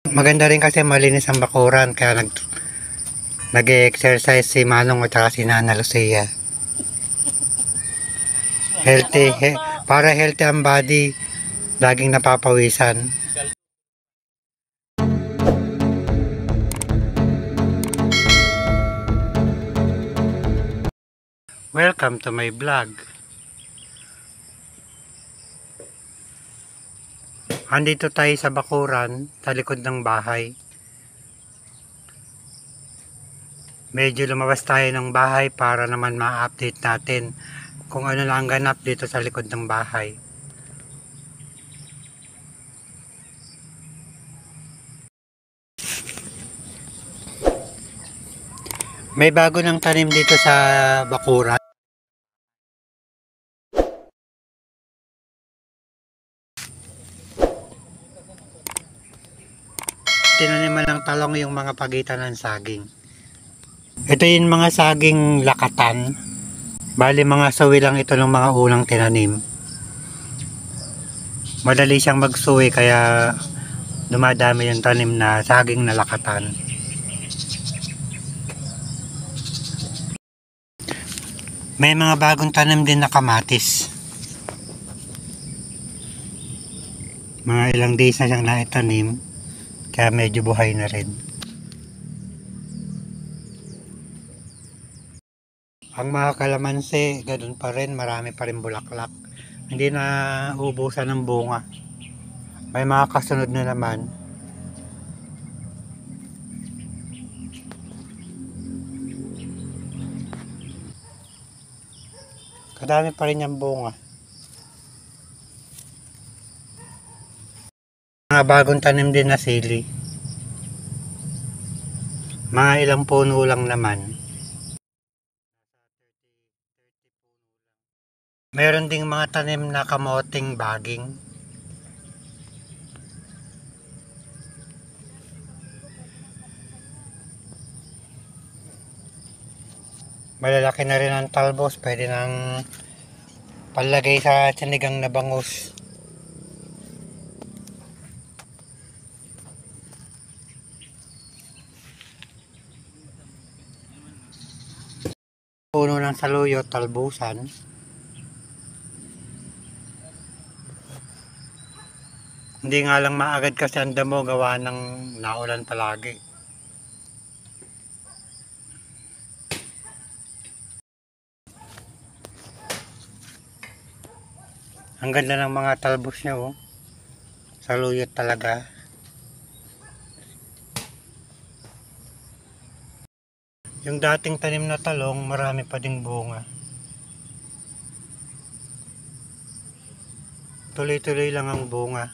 Maganda rin kasi malinis ang bakuran, kaya nag-exercise si Manong at saka si Nana Lucia. Healthy, para healthy ang body, laging napapawisan. Welcome to my vlog. Andito tayo sa bakuran, sa likod ng bahay. Medyo lumabas tayo ng bahay para naman ma-update natin kung ano lang ang ganap dito sa likod ng bahay. May bago ng tanim dito sa bakuran. Tinaniman ng talong yung mga pagitan ng saging. Ito yung mga saging lakatan. Bali mga sawi lang ito ng mga unang tinanim. Madali siyang magsuwi kaya dumadami yung tanim na saging na lakatan. May mga bagong tanim din na kamatis. Mga ilang days na siyang naitanim. Kaya medyo buhay na rin. Ang mga kalamansi, ganoon pa rin, marami pa rin bulaklak. Hindi na ubusan ng bunga. May mga kasunod na naman. Kadami pa rin yung bunga. Mga bagong tanim din na sili. Mga ilang puno lang naman. Meron ding mga tanim na kamoting baging. Malalaki na rin ang talbos. Pwede nang palagay sa sinigang na bangus. Puno ng saluyot, talbusan. Hindi nga lang maagad kasi ang damo gawa ng naulan palagi. Ang ganda ng mga talbos niya, oh. Saluyot talaga. Yung dating tanim na talong, marami pa ding bunga. Tuloy-tuloy lang ang bunga.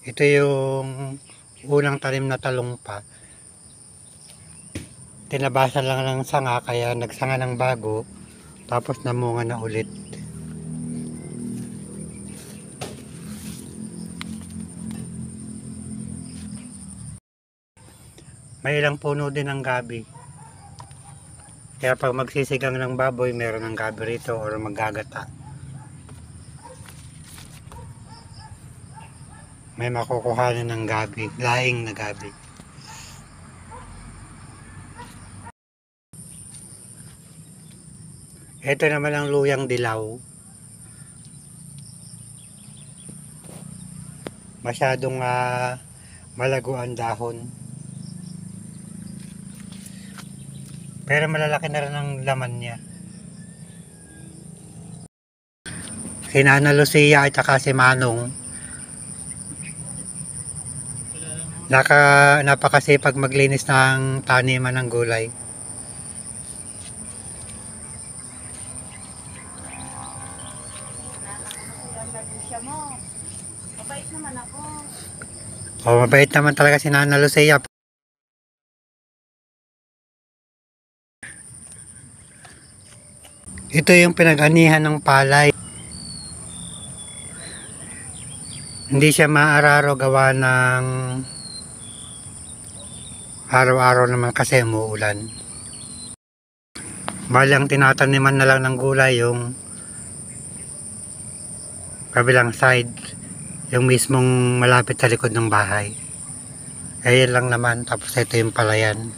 Ito yung unang tanim na talong pa. Tinabasan lang ng sanga, kaya nagsanga ng bago. Tapos namunga na ulit. May ilang puno din ng gabi. Kaya pag magsisigang ng baboy, meron ng gabi rito or maggagata. May makukuhanan ng gabi, laing na gabi. Ito naman ang luyang dilaw. Masyadong malago ang dahon. Pero malalaki na rin ang laman niya. Si Nana Lucia at saka si Manong, napakasipag maglinis ng taniman ng gulay. Mabait naman ako. Oh, mabait naman talaga si Nana Lucia. Ito yung pinag-anihan ng palay. Hindi siya maararo gawa ng araw-araw naman kasi umuulan. Bali ang tinataniman na lang ng gulay yung kabilang side, yung mismong malapit sa likod ng bahay. Ayan lang naman, tapos ito yung palayan.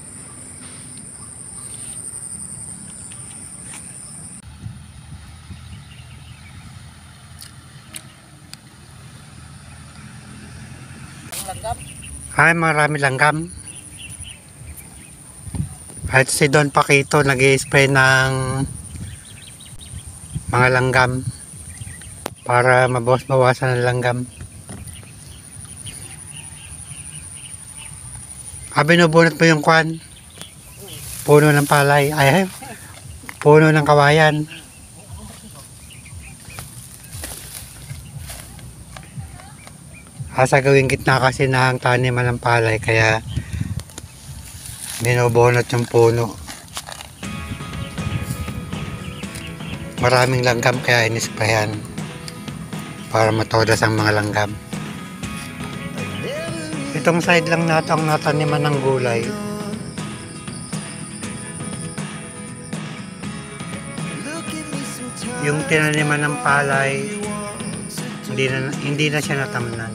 Ay, marami langgam. At si Don Paquito nag-i-spray ng mga langgam para mabawas-bawasan ang langgam. Binubunot mo yung kwan? Puno ng palay. Ay, puno ng kawayan. Sa gawing gitna kasi ng taniman ng palay, kaya binubunot yung puno. Maraming langgam kaya inisprayan para matodas ang mga langgam. Itong side lang nato ang nataniman ng gulay. Yung tinaniman ng palay, hindi na siya natamnan.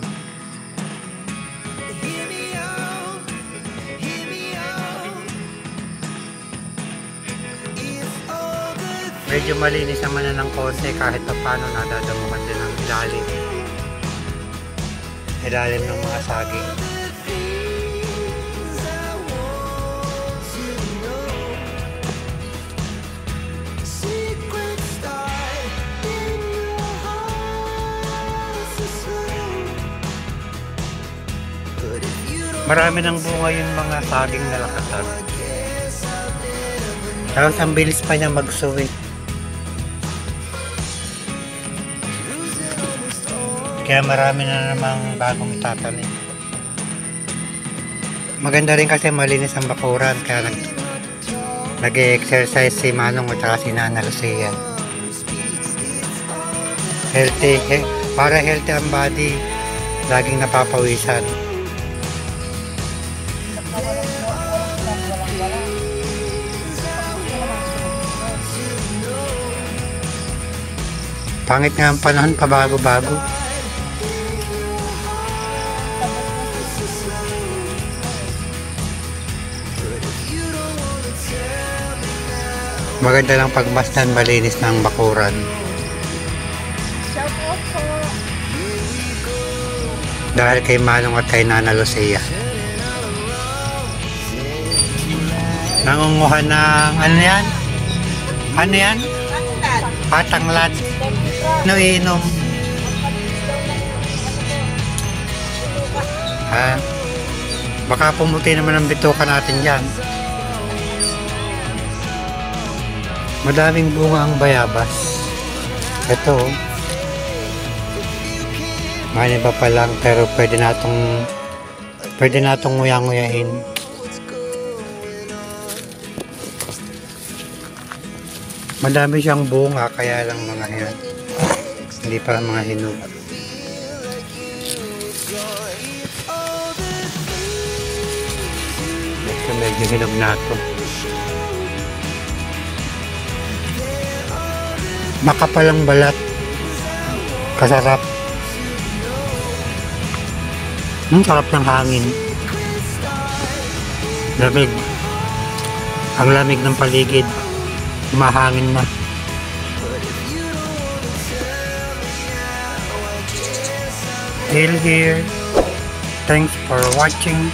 Medyo malinis naman na ng konti kahit pa paano nadadamuhan din ang ilalim ng mga saging. Marami ng bunga yung mga saging na lakatan. Tapos ang bilis pa niya magsuwi. Kaya marami na namang bagong itatanim. Maganda rin kasi malinis ang bakuran, kaya nag-exercise si Manong at saka si Nana Lucia. Para healthy ang body, laging napapawisan. Pangit nga ang panahon, pabago-bago. Maganda lang pagmasdan, malinis ng bakuran. Dahil kay Manong at kay Nana Lucia. Nangunguha ng ano yan? Ano yan? Patanglad. Ano inom? Baka pumuti naman ang bituka natin dyan. Madaming bunga ang bayabas. Ito, may iba pa lang pero pwede natong nguyang-nguyain. Madami siyang bunga, kaya lang mga yan. Hindi pa mga hinog. Medyo hinog na ito. Makapalang balat. Kasarap. Sarap ng hangin. Lamig. Ang lamig ng paligid. Mahangin na. Till here. Thanks for watching.